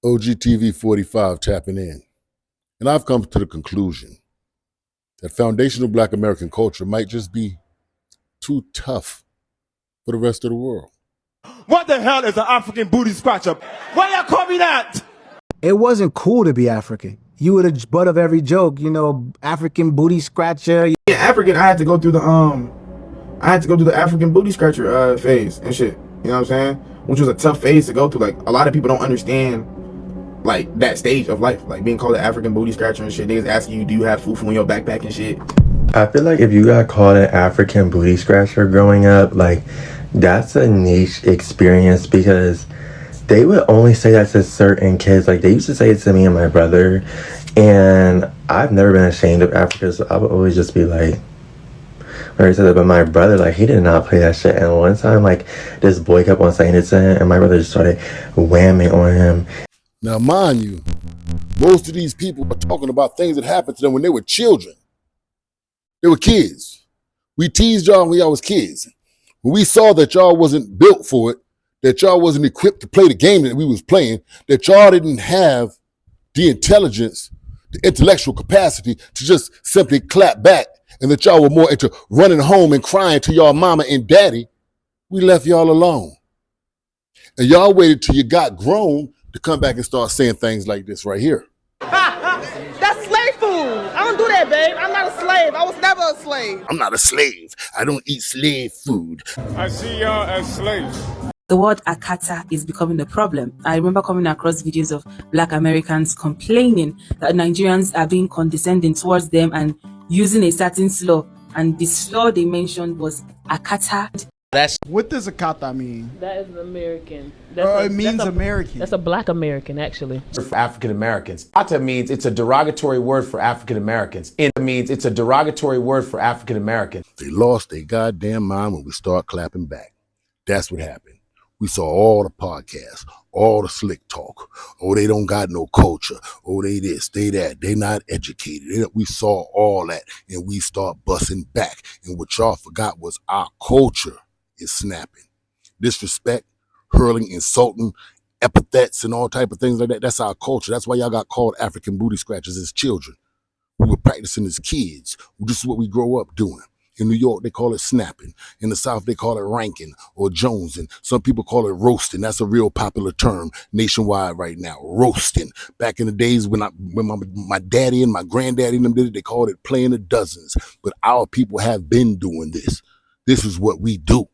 OGTV 45 tapping in. And I've come to the conclusion that foundational Black American culture might just be too tough for the rest of the world. What the hell is an African booty scratcher? Why y'all call me that? It wasn't cool to be African. You were the butt of every joke, African booty scratcher. Yeah, African. I had to go through the African booty scratcher phase and shit. You know what I'm saying? Which was a tough phase to go through. Like, a lot of people don't understand like that stage of life, like being called an African booty scratcher and shit. Niggas asking you, do you have fufu in your backpack and shit. I feel like if you got called an African booty scratcher growing up, like, that's a niche experience, because they would only say that to certain kids. Like, they used to say it to me and my brother, and I've never been ashamed of Africa, so I would always just be like, when I said that, but my brother, like, he did not play that shit. And one time, like, this boy kept on saying it to him, and my brother just started whamming on him. Now, mind you, most of these people are talking about things that happened to them when they were children. They were kids. We teased y'all when y'all was kids. When we saw that y'all wasn't built for it, that y'all wasn't equipped to play the game that we was playing, that y'all didn't have the intelligence, the intellectual capacity to just simply clap back, and that y'all were more into running home and crying to y'all mama and daddy, we left y'all alone. And y'all waited till you got grown to come back and start saying things like this right here. That's slave food. I don't do that, babe. I'm not a slave. I was never a slave. I'm not a slave. I don't eat slave food. I see y'all as slaves. The word Akata is becoming a problem. I remember coming across videos of Black Americans complaining that Nigerians are being condescending towards them and using a certain slur. And the slur they mentioned was Akata. What does Akata mean? That is an American. It means American. That's a Black American, actually. For African Americans. Akata means it's a derogatory word for African Americans. It means it's a derogatory word for African Americans. They lost their goddamn mind when we start clapping back. That's what happened. We saw all the podcasts, all the slick talk. Oh, they don't got no culture. Oh, they this, they that. They not educated. We saw all that, and we start busting back. And what y'all forgot was our culture is snapping. Disrespect, hurling, insulting, epithets, and all type of things like that. That's our culture. That's why y'all got called African booty scratchers as children. We were practicing as kids. This is what we grow up doing. In New York, they call it snapping. In the South, they call it ranking or jonesing. Some people call it roasting. That's a real popular term nationwide right now, roasting. Back in the days when my daddy and my granddaddy and them did it, they called it playing the dozens. But our people have been doing this. This is what we do.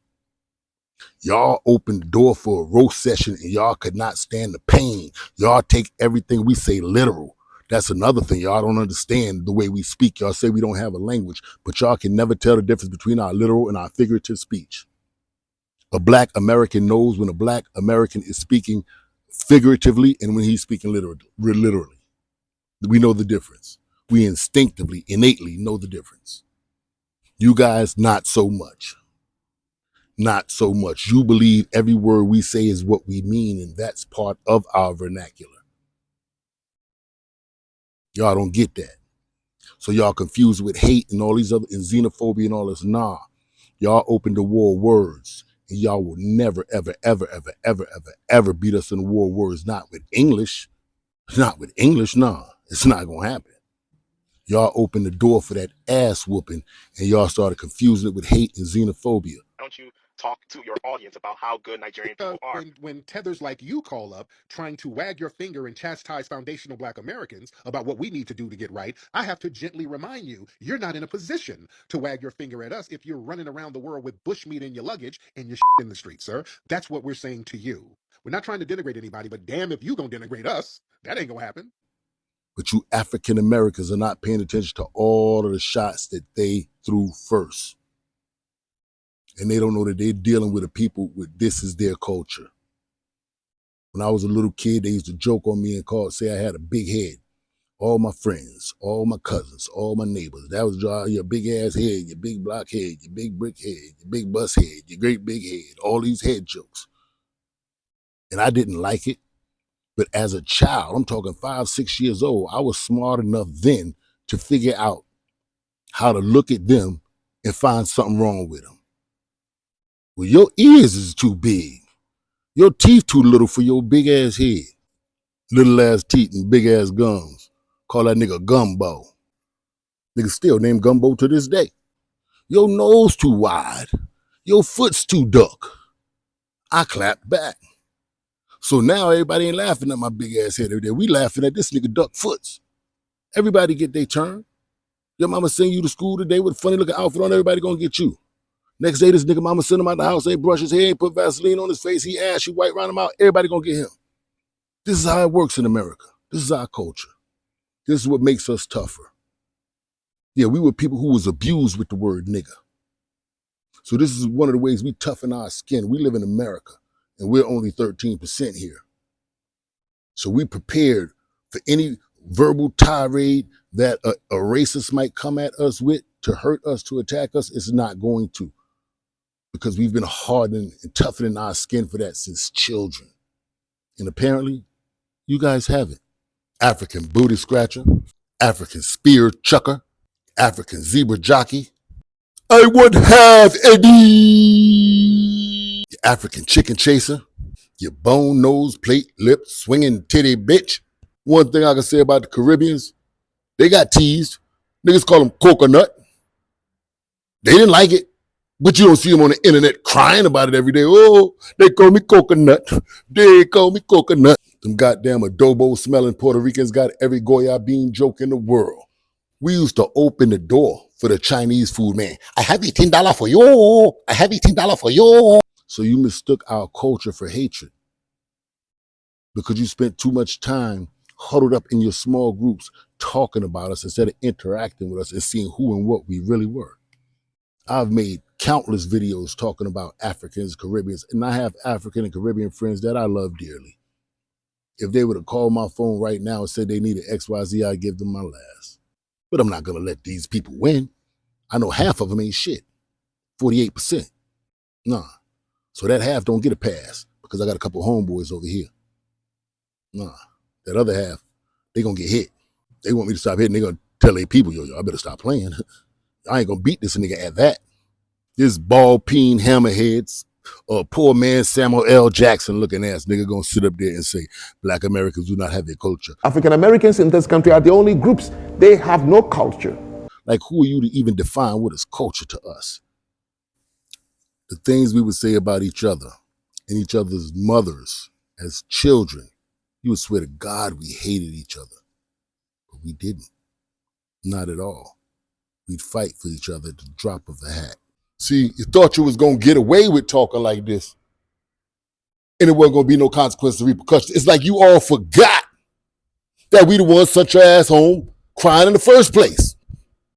Y'all opened the door for a roast session and y'all could not stand the pain. Y'all take everything we say literal. That's another thing. Y'all don't understand the way we speak. Y'all say we don't have a language, but y'all can never tell the difference between our literal and our figurative speech. A Black American knows when a Black American is speaking figuratively and when he's speaking literally. We know the difference. We instinctively, innately know the difference. You guys, not so much. Not so much. You believe every word we say is what we mean, and that's part of our vernacular. Y'all don't get that. So y'all confused with hate and all these other, and xenophobia and all this. Nah. Y'all open the war of words, and y'all will never, ever, ever, ever, ever, ever, ever beat us in the war of words. Not with English. Not with English, nah. It's not going to happen. Y'all opened the door for that ass whooping, and y'all started confusing it with hate and xenophobia. Don't you talk to your audience about how good Nigerian people are? When tethers like you call up trying to wag your finger and chastise foundational Black Americans about what we need to do to get right, I have to gently remind you, you're not in a position to wag your finger at us if you're running around the world with bushmeat in your luggage and your shit in the street, sir. That's what we're saying to you. We're not trying to denigrate anybody, but damn if you gonna denigrate us. That ain't gonna happen. But you African Americans are not paying attention to all of the shots that they threw first. And they don't know that they're dealing with a people with this is their culture. When I was a little kid, they used to joke on me and say I had a big head. All my friends, all my cousins, all my neighbors, that was your big ass head, your big block head, your big brick head, your big bus head, your great big head, all these head jokes. And I didn't like it. But as a child, I'm talking 5, 6 years old, I was smart enough then to figure out how to look at them and find something wrong with them. Well, your ears is too big. Your teeth too little for your big ass head. Little ass teeth and big ass gums. Call that nigga Gumbo. Nigga still named Gumbo to this day. Your nose too wide. Your foot's too duck. I clap back. So now everybody ain't laughing at my big ass head every day. We laughing at this nigga duck foots. Everybody get their turn. Your mama send you to school today with a funny looking outfit on, everybody gonna get you. Next day, this nigga mama send him out the house, ain't brush his hair, ain't put Vaseline on his face, he ashy, white round him out, everybody gonna get him. This is how it works in America. This is our culture. This is what makes us tougher. Yeah, we were people who was abused with the word nigga. So this is one of the ways we toughen our skin. We live in America, and we're only 13% here. So we prepared for any verbal tirade that a racist might come at us with to hurt us, to attack us. It's not going to, because we've been hardening and toughening our skin for that since children. And apparently, you guys haven't. African booty scratcher, African spear chucker, African zebra jockey. I would have any. African chicken chaser, you bone nose, plate, lip, swinging titty bitch. One thing I can say about the Caribbeans, they got teased. Niggas call them coconut. They didn't like it, but you don't see them on the internet crying about it every day. Oh, they call me coconut. They call me coconut. Them goddamn adobo smelling Puerto Ricans got every Goya bean joke in the world. We used to open the door for the Chinese food man. I have $18 for you. I have $18 for you. So you mistook our culture for hatred because you spent too much time huddled up in your small groups talking about us instead of interacting with us and seeing who and what we really were. I've made countless videos talking about Africans, Caribbeans, and I have African and Caribbean friends that I love dearly. If they would have called my phone right now and said they needed XYZ, I'd give them my last. But I'm not going to let these people win. I know half of them ain't shit. 48%. Nah. So that half don't get a pass because I got a couple homeboys over here. Nah. That other half, they going to get hit. They want me to stop hitting. They going to tell their people, yo, I better stop playing. I ain't going to beat this nigga at that. This ball-peen hammerheads, poor man Samuel L. Jackson looking ass nigga gonna sit up there and say, Black Americans do not have their culture. African Americans in this country are the only groups, they have no culture. Like, who are you to even define what is culture to us? The things we would say about each other and each other's mothers as children, you would swear to God we hated each other. But we didn't. Not at all. We'd fight for each other at the drop of a hat. See, you thought you was going to get away with talking like this, and it wasn't going to be no consequences or repercussions. It's like you all forgot that we the ones sent your ass home crying in the first place.